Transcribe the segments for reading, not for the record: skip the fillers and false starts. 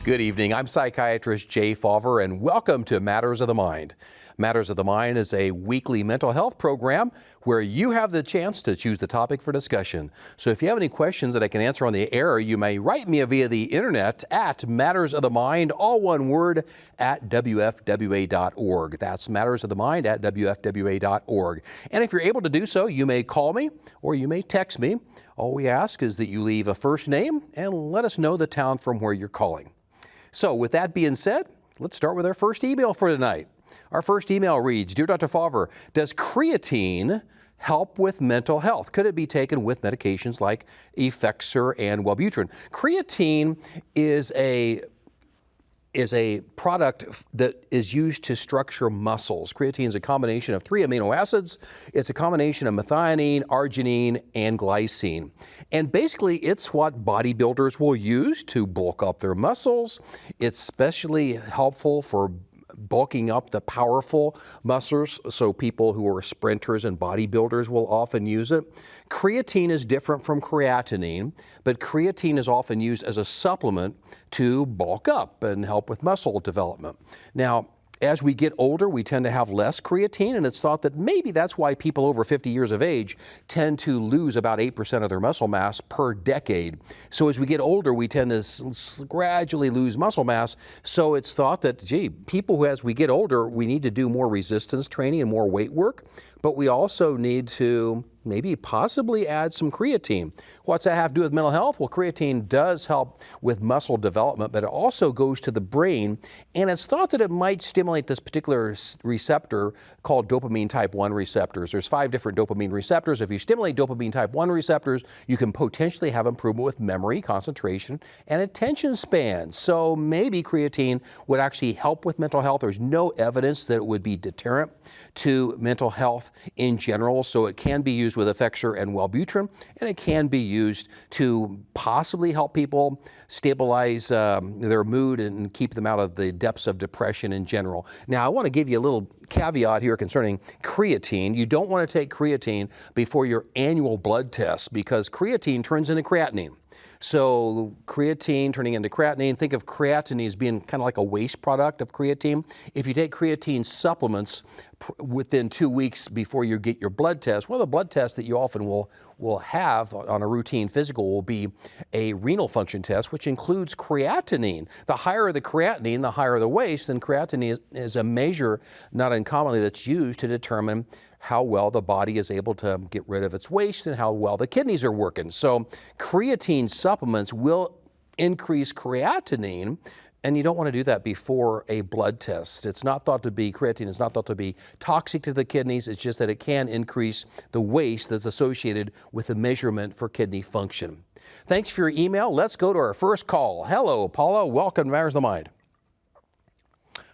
Good evening. I'm psychiatrist Jay Fauver, and welcome to Matters of the Mind. Matters of the Mind is a weekly mental health program where you have the chance to choose the topic for discussion. So if you have any questions that I can answer on the air, you may write me via the internet at Matters of the Mind, all one word, at WFWA.org. That's Matters of the Mind at WFWA.org. And if you're able to do so, you may call me or you may text me. All we ask is that you leave a first name and let us know the town from where you're calling. So with that being said, let's start with our first email for tonight. Our first email reads, Dear Dr. Fauver, does creatine help with mental health? Could it be taken with medications like Effexor and Wellbutrin? Creatine is a product that is used to structure muscles. Creatine is a combination of 3 amino acids. It's a combination of methionine, arginine, and glycine. And basically, it's what bodybuilders will use to bulk up their muscles. It's especially helpful for bulking up the powerful muscles, so people who are sprinters and bodybuilders will often use it. Creatine is different from creatinine, but creatine is often used as a supplement to bulk up and help with muscle development. Now, as we get older, we tend to have less creatine, and it's thought that maybe that's why people over 50 years of age tend to lose about 8% of their muscle mass per decade. So as we get older, we tend to gradually lose muscle mass. So it's thought that, people who, as we get older, we need to do more resistance training and more weight work, but we also need to maybe possibly add some creatine. What's that have to do with mental health? Well, creatine does help with muscle development, but it also goes to the brain, and it's thought that it might stimulate this particular receptor called dopamine type 1 receptors. There's 5 different dopamine receptors. If you stimulate dopamine type 1 receptors, you can potentially have improvement with memory, concentration, and attention span. So maybe creatine would actually help with mental health. There's no evidence that it would be deterrent to mental health in general, so it can be used with Effexor and Wellbutrin, and it can be used to possibly help people stabilize their mood and keep them out of the depths of depression in general. Now, I want to give you a little caveat here concerning creatine. You don't want to take creatine before your annual blood test because creatine turns into creatinine. So creatine turning into creatinine, think of creatinine as being kind of like a waste product of creatine. If you take creatine supplements within 2 weeks before you get your blood test, well, the blood test that you often will have on a routine physical will be a renal function test, which includes creatinine. The higher the creatinine, the higher the waste, and creatinine is a measure not uncommonly that's used to determine how well the body is able to get rid of its waste and how well the kidneys are working. So creatine supplements will increase creatinine, and you don't want to do that before a blood test. Creatine is not thought to be toxic to the kidneys. It's just that it can increase the waste that's associated with the measurement for kidney function. Thanks for your email. Let's go to our first call. Hello, Paula. Welcome to Matters of the Mind.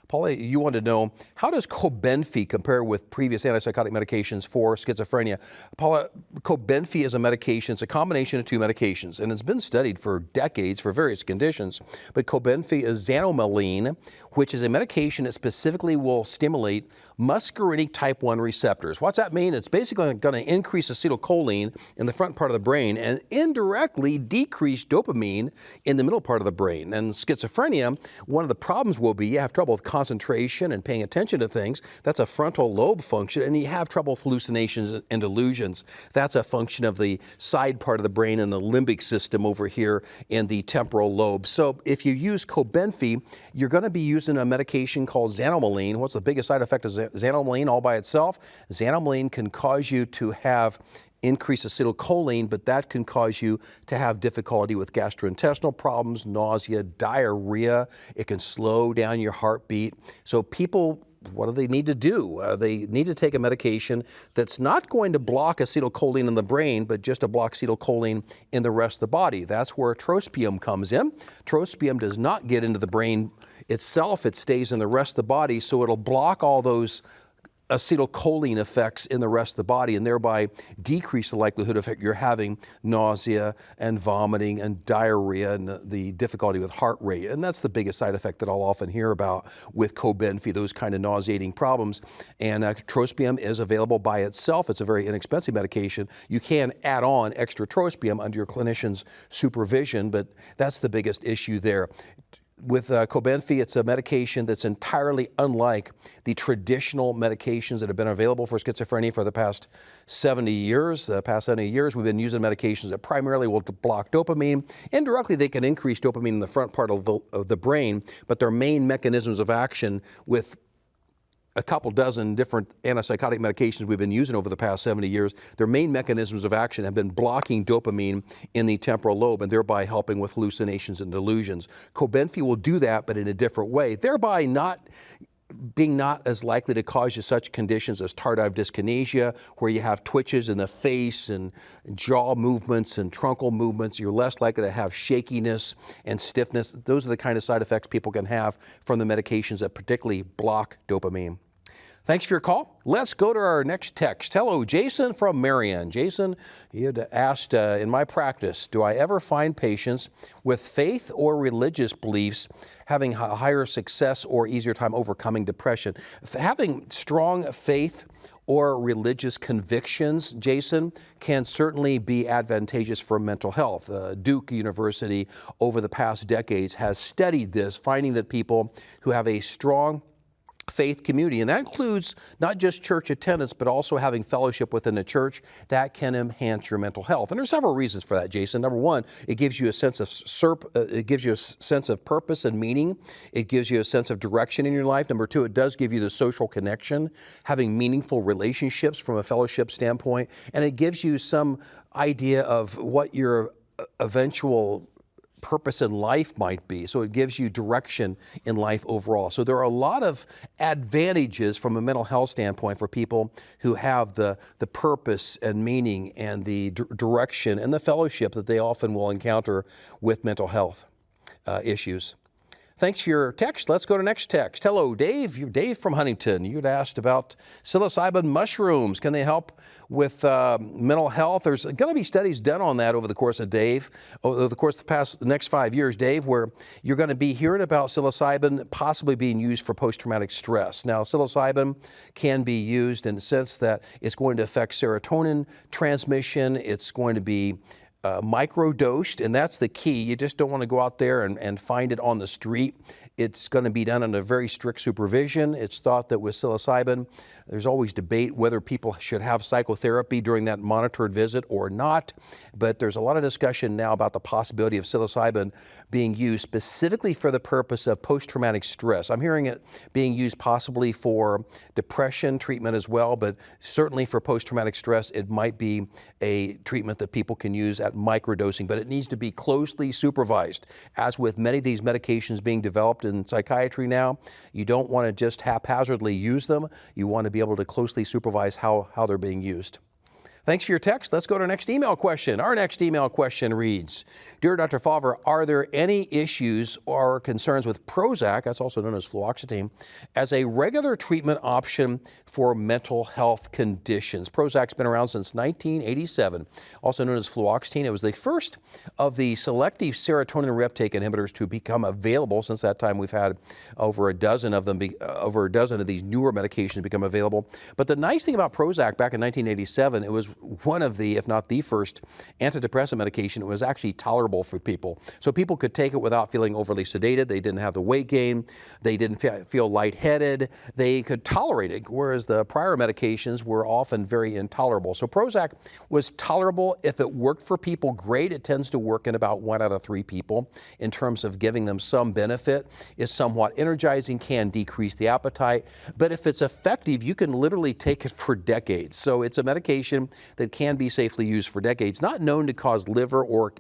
Paula, you want to know, how does Cobenfy compare with previous antipsychotic medications for schizophrenia? Paula, Cobenfy is a medication. It's a combination of 2 medications, and it's been studied for decades for various conditions. But Cobenfy is xanomeline, which is a medication that specifically will stimulate muscarinic type 1 receptors. What's that mean? It's basically going to increase acetylcholine in the front part of the brain and indirectly decrease dopamine in the middle part of the brain. And schizophrenia, one of the problems will be you have trouble with concentration and paying attention to things. That's a frontal lobe function, and you have trouble with hallucinations and delusions. That's a function of the side part of the brain and the limbic system over here in the temporal lobe. So if you use Cobenfy, you're going to be using a medication called xanomeline. What's the biggest side effect of xanomeline all by itself? Xanomeline can cause you to have increased acetylcholine, but that can cause you to have difficulty with gastrointestinal problems, nausea, diarrhea. It can slow down your heartbeat. So people, what do they need to do? They need to take a medication that's not going to block acetylcholine in the brain, but just to block acetylcholine in the rest of the body. That's where trospium comes in. Trospium does not get into the brain itself. It stays in the rest of the body, so it'll block all those acetylcholine effects in the rest of the body and thereby decrease the likelihood of you're having nausea and vomiting and diarrhea and the difficulty with heart rate. And that's the biggest side effect that I'll often hear about with Cobenfy, those kind of nauseating problems. And trospium is available by itself. It's a very inexpensive medication. You can add on extra trospium under your clinician's supervision, but that's the biggest issue there. with Cobenfy, it's a medication that's entirely unlike the traditional medications that have been available for schizophrenia for the past 70 years. The past 70 years, we've been using medications that primarily will block dopamine. Indirectly, they can increase dopamine in the front part of the brain, but their main mechanisms of action with a couple dozen different antipsychotic medications we've been using over the past 70 years, their main mechanisms of action have been blocking dopamine in the temporal lobe and thereby helping with hallucinations and delusions. Cobenfy will do that, but in a different way, thereby not as likely to cause you such conditions as tardive dyskinesia, where you have twitches in the face and jaw movements and truncal movements. You're less likely to have shakiness and stiffness. Those are the kind of side effects people can have from the medications that particularly block dopamine. Thanks for your call. Let's go to our next text. Hello, Jason from Marion. Jason, you had asked, in my practice, do I ever find patients with faith or religious beliefs having a higher success or easier time overcoming depression? Having strong faith or religious convictions, Jason, can certainly be advantageous for mental health. Duke University over the past decades has studied this, finding that people who have a strong faith community, and that includes not just church attendance, but also having fellowship within the church, that can enhance your mental health. And there's several reasons for that, Jason. Number one, it gives you a sense of purpose and meaning. It gives you a sense of direction in your life. Number two, it does give you the social connection, having meaningful relationships from a fellowship standpoint, and it gives you some idea of what your eventual purpose in life might be. So it gives you direction in life overall. So there are a lot of advantages from a mental health standpoint for people who have the purpose and meaning and the direction and the fellowship that they often will encounter with mental health issues. Thanks for your text. Let's go to next text. Hello, Dave. You're Dave from Huntington. You'd asked about psilocybin mushrooms. Can they help with mental health? There's going to be studies done on that over the course of the next 5 years, Dave, where you're going to be hearing about psilocybin possibly being used for post-traumatic stress. Now, psilocybin can be used in the sense that it's going to affect serotonin transmission. It's going to be microdosed, and that's the key. You just don't want to go out there and find it on the street. It's going to be done under very strict supervision. It's thought that with psilocybin, there's always debate whether people should have psychotherapy during that monitored visit or not. But there's a lot of discussion now about the possibility of psilocybin being used specifically for the purpose of post-traumatic stress. I'm hearing it being used possibly for depression treatment as well, but certainly for post-traumatic stress, it might be a treatment that people can use at microdosing, but it needs to be closely supervised. As with many of these medications being developed in psychiatry now, you don't want to just haphazardly use them. You want to be able to closely supervise how they're being used. Thanks for your text. Let's go to our next email question. Our next email question reads, Dear Dr. Fauvre, are there any issues or concerns with Prozac, that's also known as fluoxetine, as a regular treatment option for mental health conditions? Prozac's been around since 1987, also known as fluoxetine. It was the first of the selective serotonin reuptake inhibitors to become available. Since that time, we've had over a dozen of these newer medications become available. But the nice thing about Prozac back in 1987, it was one of the, if not the first, antidepressant medication that was actually tolerable for people. So people could take it without feeling overly sedated. They didn't have the weight gain. They didn't feel lightheaded. They could tolerate it, whereas the prior medications were often very intolerable. So Prozac was tolerable. If it worked for people, great. It tends to work in about 1 out of 3 people in terms of giving them some benefit. It's somewhat energizing, can decrease the appetite. But if it's effective, you can literally take it for decades. So it's a medication that can be safely used for decades, not known to cause liver or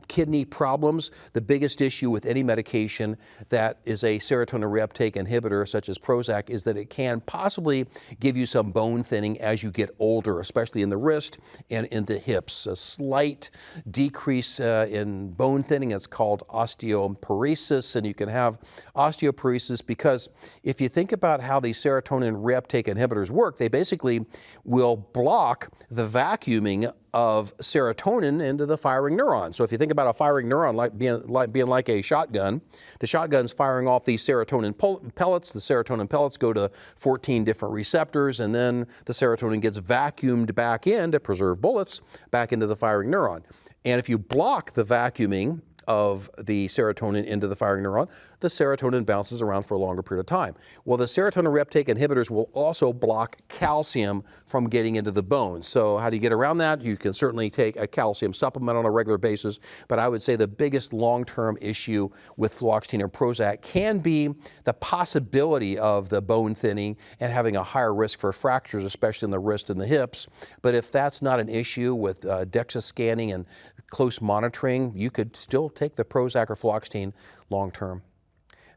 kidney problems. The biggest issue with any medication that is a serotonin reuptake inhibitor, such as Prozac, is that it can possibly give you some bone thinning as you get older, especially in the wrist and in the hips. A slight decrease in bone thinning, it's called osteoporosis, and you can have osteoporosis because if you think about how the serotonin reuptake inhibitors work, they basically will block the vacuuming of serotonin into the firing neuron. So if you think about a firing neuron being like a shotgun, the shotgun's firing off these serotonin pellets. The serotonin pellets go to 14 different receptors, and then the serotonin gets vacuumed back in to preserve bullets back into the firing neuron. And if you block the vacuuming of the serotonin into the firing neuron, the serotonin bounces around for a longer period of time. Well, the serotonin reuptake inhibitors will also block calcium from getting into the bones. So how do you get around that? You can certainly take a calcium supplement on a regular basis, but I would say the biggest long-term issue with fluoxetine or Prozac can be the possibility of the bone thinning and having a higher risk for fractures, especially in the wrist and the hips. But if that's not an issue with DEXA scanning and close monitoring, you could still take the Prozac or fluoxetine long term.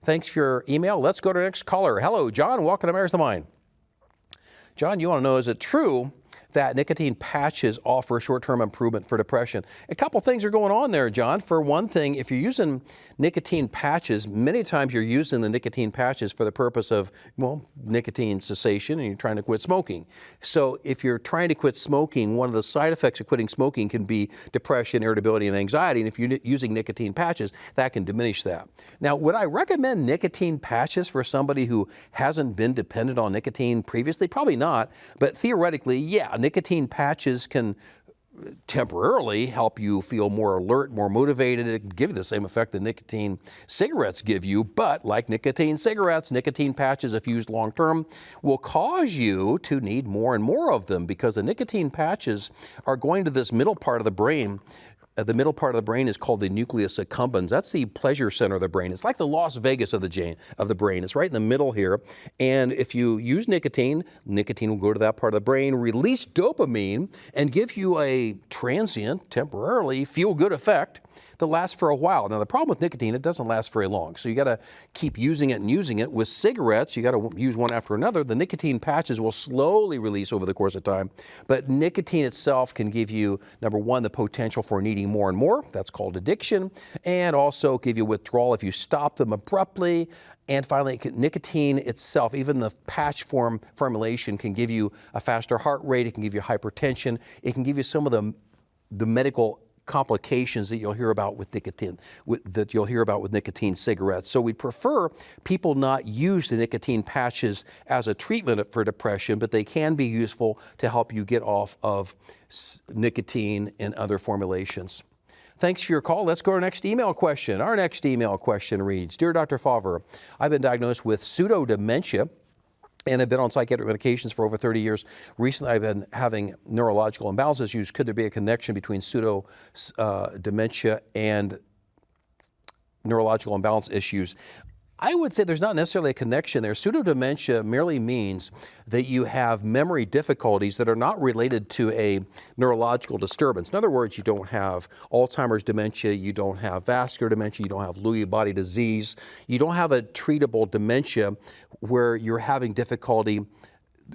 Thanks for your email. Let's go to the next caller. Hello, John. Welcome to Mayor's the Mind. John, you want to know, is it true that nicotine patches offer short-term improvement for depression? A couple things are going on there, John. For one thing, if you're using nicotine patches, many times you're using the nicotine patches for the purpose of, well, nicotine cessation, and you're trying to quit smoking. So if you're trying to quit smoking, one of the side effects of quitting smoking can be depression, irritability, and anxiety. And if you're using nicotine patches, that can diminish that. Now, would I recommend nicotine patches for somebody who hasn't been dependent on nicotine previously? Probably not, but theoretically, yeah, nicotine patches can temporarily help you feel more alert, more motivated. It can give you the same effect that nicotine cigarettes give you, but like nicotine cigarettes, nicotine patches, if used long term, will cause you to need more and more of them, because the nicotine patches are going to this middle part of the brain. The middle part of the brain is called the nucleus accumbens. That's the pleasure center of the brain. It's like the Las Vegas of the brain. It's right in the middle here. And if you use nicotine, nicotine will go to that part of the brain, release dopamine, and give you a transient, temporarily feel-good effect that lasts for a while. Now, the problem with nicotine, it doesn't last very long. So you got to keep using it and using it. With cigarettes, you got to use one after another. The nicotine patches will slowly release over the course of time. But nicotine itself can give you, number one, the potential for needing more and more. That's called addiction. And also give you withdrawal if you stop them abruptly. And finally, nicotine itself, even the patch formulation, can give you a faster heart rate. It can give you hypertension. It can give you some of the medical complications that you'll hear about with nicotine, nicotine cigarettes. So we prefer people not use the nicotine patches as a treatment for depression, but they can be useful to help you get off of nicotine and other formulations. Thanks for your call. Let's go to our next email question. Our next email question reads, Dear Dr. Favre, I've been diagnosed with pseudo-dementia and have been on psychiatric medications for over 30 years. Recently, I've been having neurological imbalance issues. Could there be a connection between pseudo-dementia and neurological imbalance issues? I would say there's not necessarily a connection there. Pseudo-dementia merely means that you have memory difficulties that are not related to a neurological disturbance. In other words, you don't have Alzheimer's dementia, you don't have vascular dementia, you don't have Lewy body disease, you don't have a treatable dementia where you're having difficulty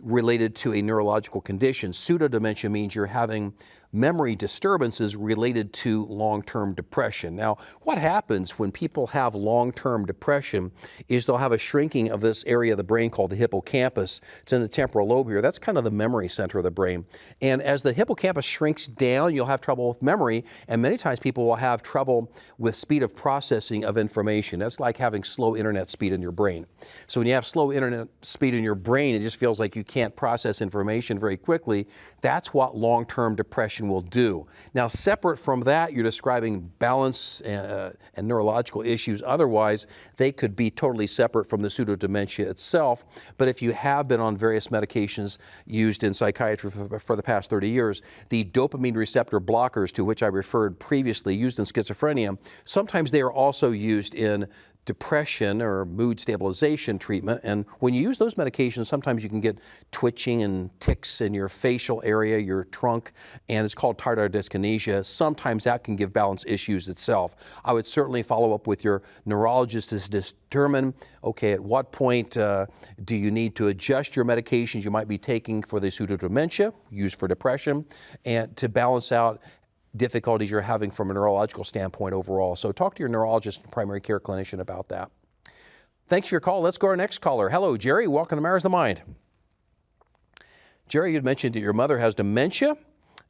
related to a neurological condition. Pseudo-dementia means you're having memory disturbances related to long-term depression. Now, what happens when people have long-term depression is they'll have a shrinking of this area of the brain called the hippocampus. It's in the temporal lobe here. That's kind of the memory center of the brain. And as the hippocampus shrinks down, you'll have trouble with memory, and many times people will have trouble with speed of processing of information. That's like having slow internet speed in your brain. So when you have slow internet speed in your brain, it just feels like you can't process information very quickly. That's what long-term depression will do. Now, separate from that, you're describing balance and neurological issues. Otherwise, they could be totally separate from the pseudo-dementia itself. But if you have been on various medications used in psychiatry for the past 30 years, the dopamine receptor blockers to which I referred previously, used in schizophrenia, sometimes they are also used in depression or mood stabilization treatment. And when you use those medications, sometimes you can get twitching and tics in your facial area, your trunk, and it's called tardive dyskinesia. Sometimes that can give balance issues itself. I would certainly follow up with your neurologist to determine, okay, at what point do you need to adjust your medications you might be taking for the pseudo-dementia, used for depression, and to balance out difficulties you're having from a neurological standpoint overall. So talk to your neurologist and primary care clinician about that. Thanks for your call. Let's go to our next caller. Hello, Jerry. Welcome to Mayor's the Mind. Jerry, you'd mentioned that your mother has dementia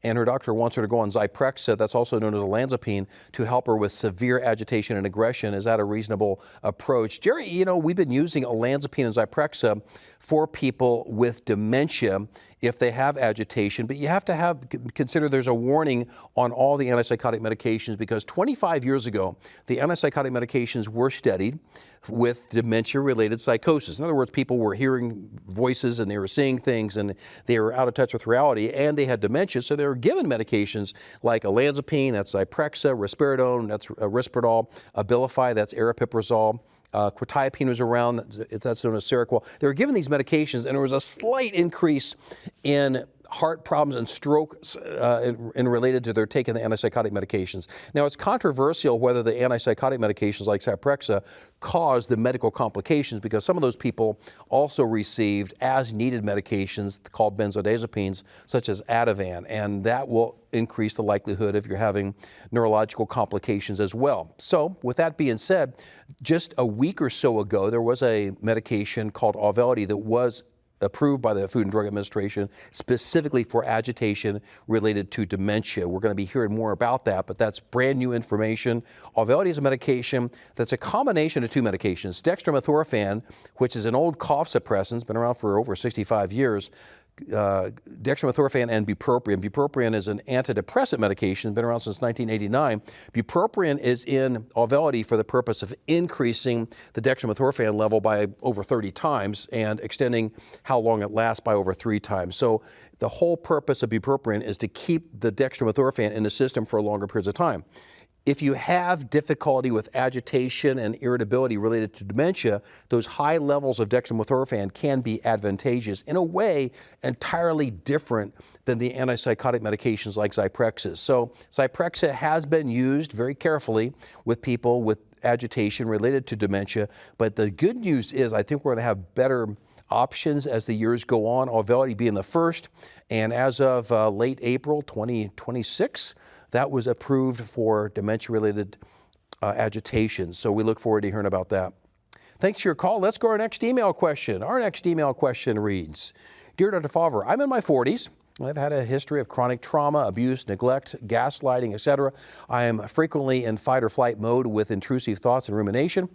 and her doctor wants her to go on Zyprexa, that's also known as olanzapine, to help her with severe agitation and aggression. Is that a reasonable approach? Jerry, we've been using olanzapine and Zyprexa for people with dementia if they have agitation, but you have to consider there's a warning on all the antipsychotic medications, because 25 years ago, the antipsychotic medications were studied with dementia-related psychosis. In other words, people were hearing voices and they were seeing things and they were out of touch with reality and they had dementia, so they were given medications like olanzapine, that's Zyprexa, risperidone, that's Risperdal, Abilify, that's aripiprazole. Quetiapine was around, that's known as Seroquel. They were given these medications, and there was a slight increase in heart problems and stroke related to their taking the antipsychotic medications. Now, it's controversial whether the antipsychotic medications like Zyprexa caused the medical complications, because some of those people also received as-needed medications called benzodiazepines, such as Ativan, and that will increase the likelihood if you're having neurological complications as well. So, with that being said, just a week or so ago, there was a medication called Auvelity that was approved by the Food and Drug Administration specifically for agitation related to dementia. We're going to be hearing more about that, but that's brand new information. Auvelity is a medication that's a combination of two medications. Dextromethorphan, which is an old cough suppressant, it's been around for over 65 years, dextromethorphan and bupropion. Bupropion is an antidepressant medication, been around since 1989. Bupropion is in Auvelity for the purpose of increasing the dextromethorphan level by over 30 times and extending how long it lasts by over 3 times. So the whole purpose of bupropion is to keep the dextromethorphan in the system for longer periods of time. If you have difficulty with agitation and irritability related to dementia, those high levels of dextromethorphan can be advantageous in a way entirely different than the antipsychotic medications like Zyprexa. So Zyprexa has been used very carefully with people with agitation related to dementia, but the good news is I think we're going to have better options as the years go on, Auvelity being the first, and as of late April 2026, that was approved for dementia-related agitation. So we look forward to hearing about that. Thanks for your call. Let's go to our next email question. Our next email question reads, Dear Dr. Faber, I'm in my 40s. I've had a history of chronic trauma, abuse, neglect, gaslighting, etc. I am frequently in fight or flight mode with intrusive thoughts and rumination.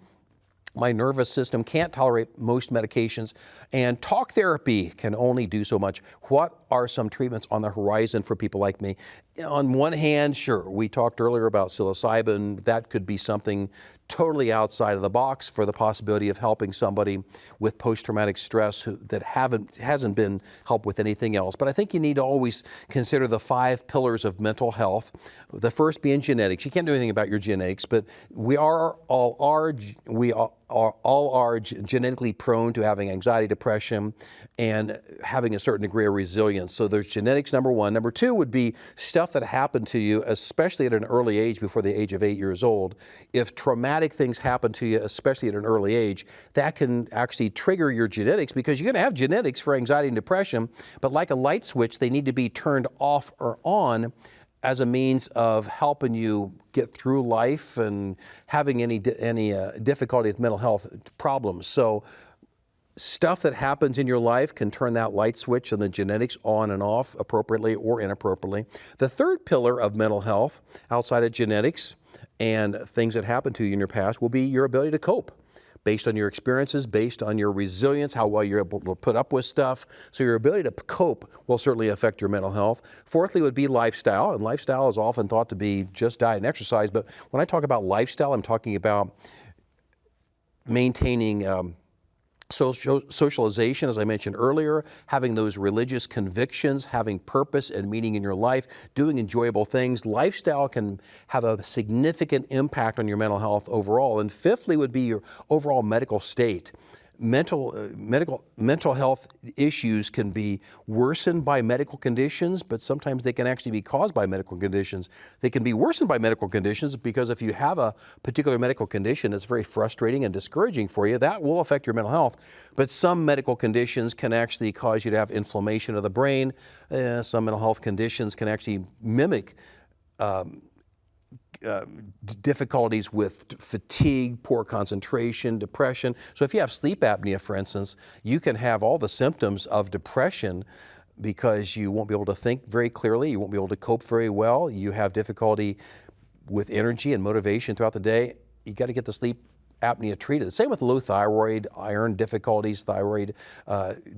My nervous system can't tolerate most medications, and talk therapy can only do so much. What are some treatments on the horizon for people like me? On one hand, sure, we talked earlier about psilocybin. That could be something totally outside of the box for the possibility of helping somebody with post-traumatic stress that hasn't been helped with anything else. But I think you need to always consider the 5 pillars of mental health. The first being genetics. You can't do anything about your genetics, but we all are genetically prone to having anxiety, depression, and having a certain degree of resilience. So there's genetics, number one. Number two would be stuff that happened to you, especially at an early age, before the age of 8 years old. If traumatic things happen to you, especially at an early age, that can actually trigger your genetics, because you're going to have genetics for anxiety and depression, but like a light switch, they need to be turned off or on as a means of helping you get through life and having any difficulty with mental health problems. So stuff that happens in your life can turn that light switch and the genetics on and off appropriately or inappropriately. The third pillar of mental health, outside of genetics and things that happened to you in your past, will be your ability to cope, based on your experiences, based on your resilience, how well you're able to put up with stuff. So your ability to cope will certainly affect your mental health. Fourthly would be lifestyle, and lifestyle is often thought to be just diet and exercise, but when I talk about lifestyle, I'm talking about maintaining socialization, as I mentioned earlier, having those religious convictions, having purpose and meaning in your life, doing enjoyable things. Lifestyle can have a significant impact on your mental health overall. And fifthly would be your overall medical state. Mental health issues can be worsened by medical conditions, but sometimes they can actually be caused by medical conditions. They can be worsened by medical conditions because if you have a particular medical condition that's very frustrating and discouraging for you, that will affect your mental health. But some medical conditions can actually cause you to have inflammation of the brain. Some mental health conditions can actually mimic difficulties with fatigue, poor concentration, depression. So if you have sleep apnea, for instance, you can have all the symptoms of depression because you won't be able to think very clearly, you won't be able to cope very well, you have difficulty with energy and motivation throughout the day. You got to get the sleep apnea treated. The same with low thyroid, iron difficulties, thyroid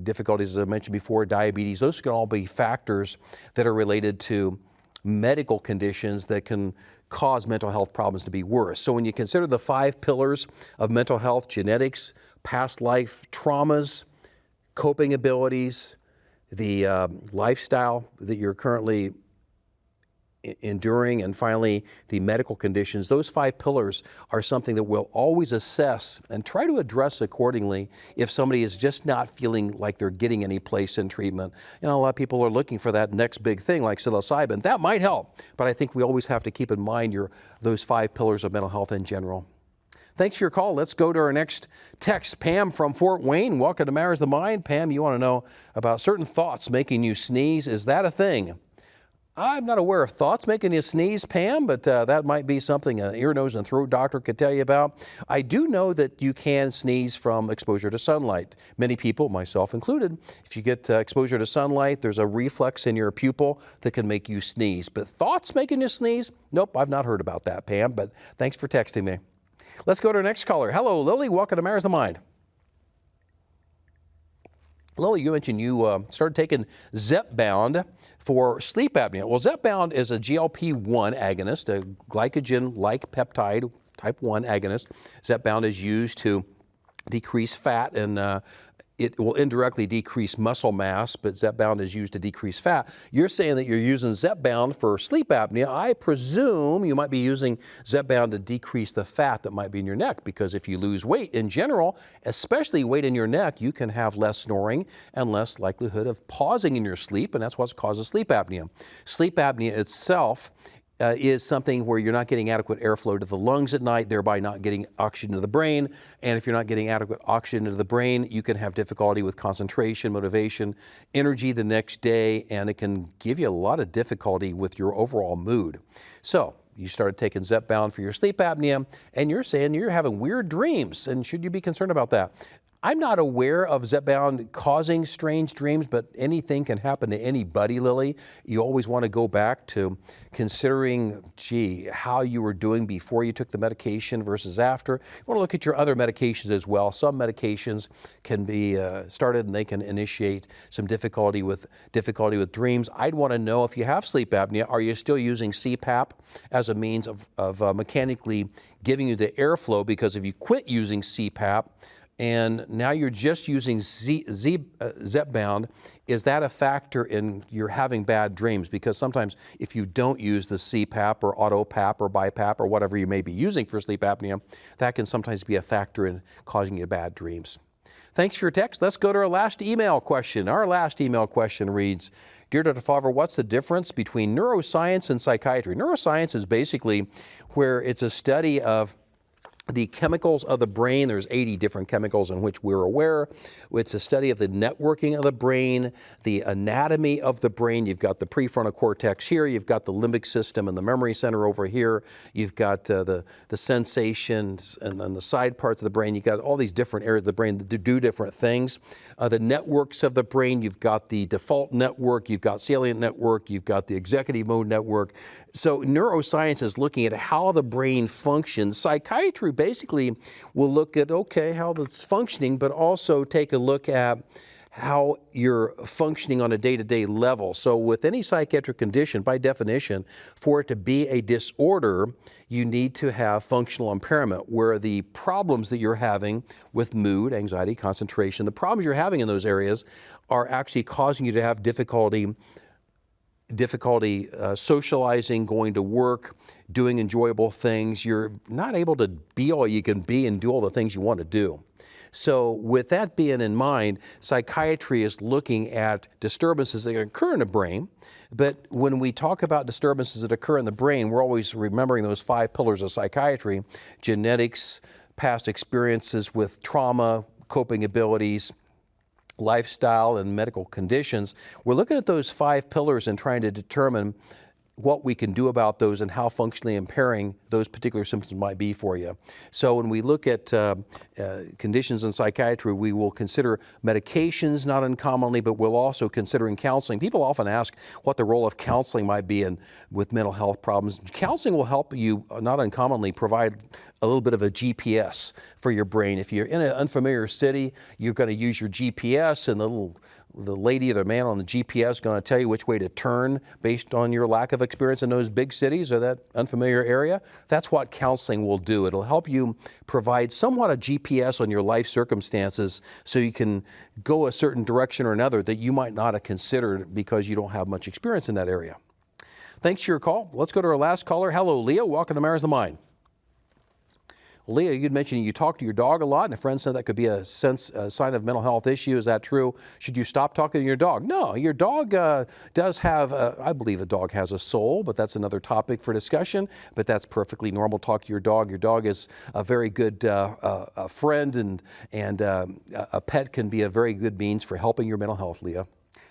difficulties, as I mentioned before, diabetes. Those can all be factors that are related to medical conditions that can cause mental health problems to be worse. So when you consider the 5 pillars of mental health: genetics, past life traumas, coping abilities, the lifestyle that you're currently enduring, and finally the medical conditions, those 5 pillars are something that we'll always assess and try to address accordingly if somebody is just not feeling like they're getting any place in treatment. A lot of people are looking for that next big thing like psilocybin. That might help, but I think we always have to keep in mind those 5 pillars of mental health in general. Thanks for your call. Let's go to our next text. Pam from Fort Wayne. Welcome to Matters of the Mind. Pam, you want to know about certain thoughts making you sneeze. Is that a thing? I'm not aware of thoughts making you sneeze, Pam, but that might be something an ear, nose, and throat doctor could tell you about. I do know that you can sneeze from exposure to sunlight. Many people, myself included, if you get exposure to sunlight, there's a reflex in your pupil that can make you sneeze. But thoughts making you sneeze? Nope, I've not heard about that, Pam, but thanks for texting me. Let's go to our next caller. Hello, Lily. Welcome to Matters of the Mind. Lily, you mentioned you started taking Zepbound for sleep apnea. Well, Zepbound is a GLP-1 agonist, a glycogen-like peptide type 1 agonist. Zepbound is used to decrease fat, and it will indirectly decrease muscle mass, but Zepbound is used to decrease fat. You're saying that you're using Zepbound for sleep apnea. I presume you might be using Zepbound to decrease the fat that might be in your neck, because if you lose weight in general, especially weight in your neck, you can have less snoring and less likelihood of pausing in your sleep, and that's what causes sleep apnea. Sleep apnea itself is something where you're not getting adequate airflow to the lungs at night, thereby not getting oxygen to the brain. And if you're not getting adequate oxygen to the brain, you can have difficulty with concentration, motivation, energy the next day, and it can give you a lot of difficulty with your overall mood. So you started taking Zepbound for your sleep apnea, and you're saying you're having weird dreams, and should you be concerned about that? I'm not aware of Zepbound causing strange dreams, but anything can happen to anybody, Lily. You always want to go back to considering, how you were doing before you took the medication versus after. You want to look at your other medications as well. Some medications can be started and they can initiate some difficulty with dreams. I'd want to know if you have sleep apnea, are you still using CPAP as a means of mechanically giving you the airflow? Because if you quit using CPAP, and now you're just using Zepbound, is that a factor in your having bad dreams? Because sometimes if you don't use the CPAP or AutoPAP or BiPAP or whatever you may be using for sleep apnea, that can sometimes be a factor in causing you bad dreams. Thanks for your text. Let's go to our last email question. Our last email question reads, Dear Dr. Favre, what's the difference between neuroscience and psychiatry? Neuroscience is basically where it's a study of the chemicals of the brain. There's 80 different chemicals in which we're aware. It's a study of the networking of the brain, the anatomy of the brain. You've got the prefrontal cortex here. You've got the limbic system and the memory center over here. You've got the sensations and then the side parts of the brain. You've got all these different areas of the brain that do different things. The networks of the brain, you've got the default network, you've got salient network, you've got the executive mode network. So neuroscience is looking at how the brain functions. Psychiatry basically will look at, how that's functioning, but also take a look at how you're functioning on a day-to-day level. So with any psychiatric condition, by definition, for it to be a disorder, you need to have functional impairment, where the problems that you're having with mood, anxiety, concentration, the problems you're having in those areas are actually causing you to have difficulty socializing, going to work, doing enjoyable things. You're not able to be all you can be and do all the things you want to do. So with that being in mind, psychiatry is looking at disturbances that occur in the brain. But when we talk about disturbances that occur in the brain, we're always remembering those 5 pillars of psychiatry: genetics, past experiences with trauma, coping abilities, lifestyle, and medical conditions. We're looking at those 5 pillars and trying to determine what we can do about those and how functionally impairing those particular symptoms might be for you. So when we look at conditions in psychiatry, we will consider medications not uncommonly, but we'll also consider counseling. People often ask what the role of counseling might be with mental health problems. Counseling will help you not uncommonly provide a little bit of a GPS for your brain. If you're in an unfamiliar city, you're going to use your GPS, and the lady or the man on the GPS is going to tell you which way to turn based on your lack of experience in those big cities or that unfamiliar area. That's what counseling will do. It'll help you provide somewhat a GPS on your life circumstances so you can go a certain direction or another that you might not have considered because you don't have much experience in that area. Thanks for your call. Let's go to our last caller. Hello, Leah. Welcome to Matters of the Mind. Leah, you'd mentioned you talk to your dog a lot, and a friend said that could be a sign of mental health issue. Is that true? Should you stop talking to your dog? No, your dog does have, I believe a dog has a soul, but that's another topic for discussion. But that's perfectly normal. Talk to your dog. Your dog is a very good friend, and a pet can be a very good means for helping your mental health, Leah.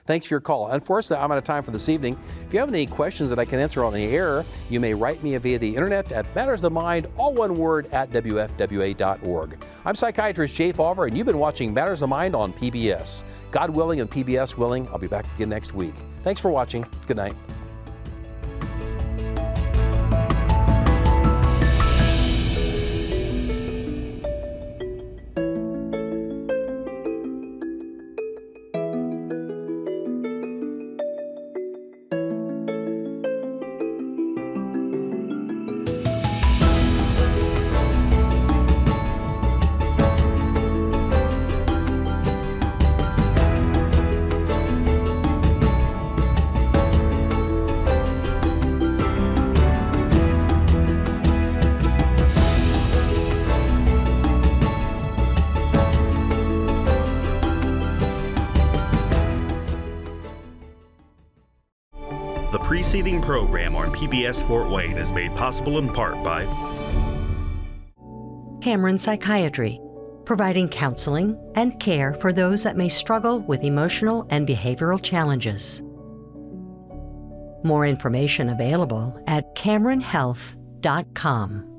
Thanks for your call. Unfortunately, I'm out of time for this evening. If you have any questions that I can answer on the air, you may write me via the internet at Matters of the Mind, all one word, at WFWA.org. I'm psychiatrist Jay Faulver, and you've been watching Matters of the Mind on PBS. God willing and PBS willing, I'll be back again next week. Thanks for watching. Good night. The preceding program on PBS Fort Wayne is made possible in part by Cameron Psychiatry, providing counseling and care for those that may struggle with emotional and behavioral challenges. More information available at CameronHealth.com.